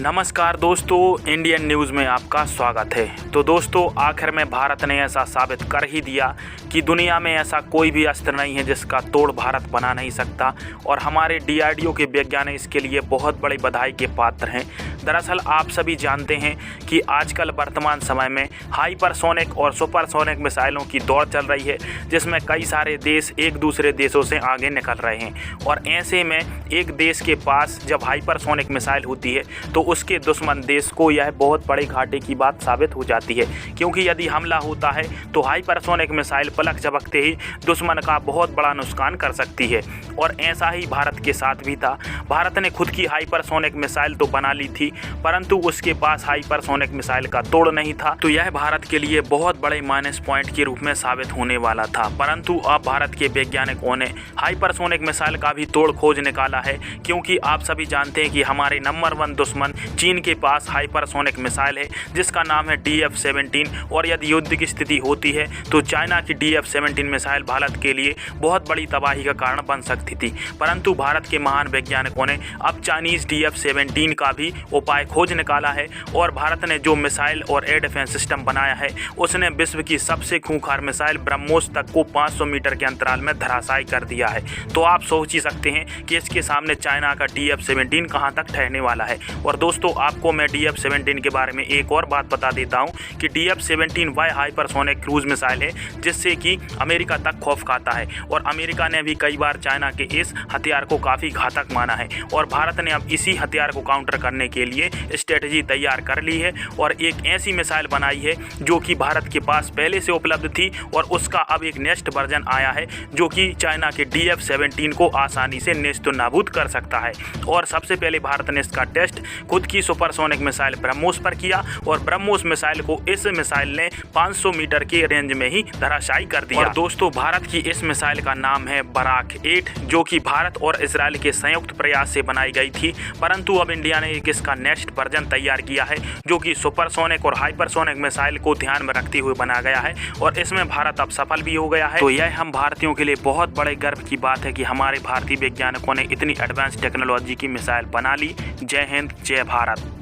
नमस्कार दोस्तों, Indian news में आपका स्वागत है। तो दोस्तों, आखिर में भारत ने ऐसा साबित कर ही दिया कि दुनिया में ऐसा कोई भी अस्त्र नहीं है जिसका तोड़ भारत बना नहीं सकता और हमारे DRDO के वैज्ञानिक इसके लिए बहुत बड़ी बधाई के पात्र हैं। दरअसल आप सभी जानते हैं कि आजकल वर्तमान समय में हाइपरसोनिक और सुपरसोनिक मिसाइलों की दौड़ चल रही है, जिसमें कई सारे देश एक दूसरे देशों से आगे निकल रहे हैं। और ऐसे में एक देश के पास जब हाइपरसोनिक मिसाइल होती है तो उसके दुश्मन देश को यह बहुत बड़े घाटे की बात साबित हो जाती है, क्योंकि यदि हमला होता है तो हाइपरसोनिक मिसाइल पलक झपकते ही दुश्मन का बहुत बड़ा नुकसान कर सकती है। और ऐसा ही भारत के साथ भी था। भारत ने खुद की हाइपरसोनिक मिसाइल तो बना ली थी, परंतु उसके पास हाइपरसोनिक मिसाइल का तोड़ नहीं था। तो यह भारत के लिए बहुत बड़े माइनस पॉइंट के रूप में साबित होने वाला था। परंतु अब भारत के वैज्ञानिकों ने हाइपरसोनिक मिसाइल का भी तोड़ खोज निकाला है, क्योंकि आप सभी जानते हैं कि हमारे नंबर 1 दुश्मन चीन के पास हाइपरसोनिक मिसाइल है जिसका नाम है DF-17। और यदि युद्ध की स्थिति होती है तो चाइना की DF-17 मिसाइल भारत के लिए बहुत बड़ी तबाही का कारण बन सकती थी। परंतु भारत के महान वैज्ञानिकों ने अब चाइनीज DF-17 का भी उपाय खोज निकाला है और भारत ने जो मिसाइल और एयर डिफेंस सिस्टम बनाया है उसने विश्व की सबसे खूंखार मिसाइल ब्रह्मोस तक को 500 मीटर के अंतराल में धराशायी कर दिया है। तो आप सोच ही सकते हैं कि इसके सामने चाइना का DF-17 कहां तक ठहरने वाला है। और दोस्तों, आपको मैं DF-17 के बारे में एक और बात बता देता हूं कि DF-17 वह हाइपरसोनिक क्रूज मिसाइल है जिससे कि अमेरिका तक खौफ खाता है और अमेरिका ने भी कई बार चाइना के इस हथियार को काफ़ी घातक माना है। और भारत ने अब इसी हथियार को काउंटर करने के लिए स्ट्रेटजी तैयार कर ली है और एक ऐसी मिसाइल बनाई है जो कि भारत के पास पहले से उपलब्ध थी और उसका अब एक नेक्स्ट वर्जन आया है जो कि चाइना के DF-17 को आसानी से नेस्तनाबूद कर सकता है। और सबसे पहले भारत ने इसका टेस्ट खुद की सुपरसोनिक मिसाइल ब्रह्मोस पर किया और ब्रह्मोस मिसाइल को इस मिसाइल ने 500 मीटर के रेंज में ही धराशायी कर दिया। और दोस्तों, भारत की इस मिसाइल का नाम है बराक 8, जो कि भारत और इजराइल के संयुक्त प्रयास से बनाई गई थी। परंतु अब इंडिया ने एक इसका नेक्स्ट वर्जन तैयार किया है जो कि सुपरसोनिक और हाइपरसोनिक मिसाइल को ध्यान में रखते हुए बना गया है और इसमें भारत अब सफल भी हो गया है। तो यह हम भारतीयों के लिए बहुत बड़े गर्व की बात है कि हमारे भारतीय वैज्ञानिकों ने इतनी एडवांस टेक्नोलॉजी की मिसाइल बना ली। जय हिंद, जय भारत।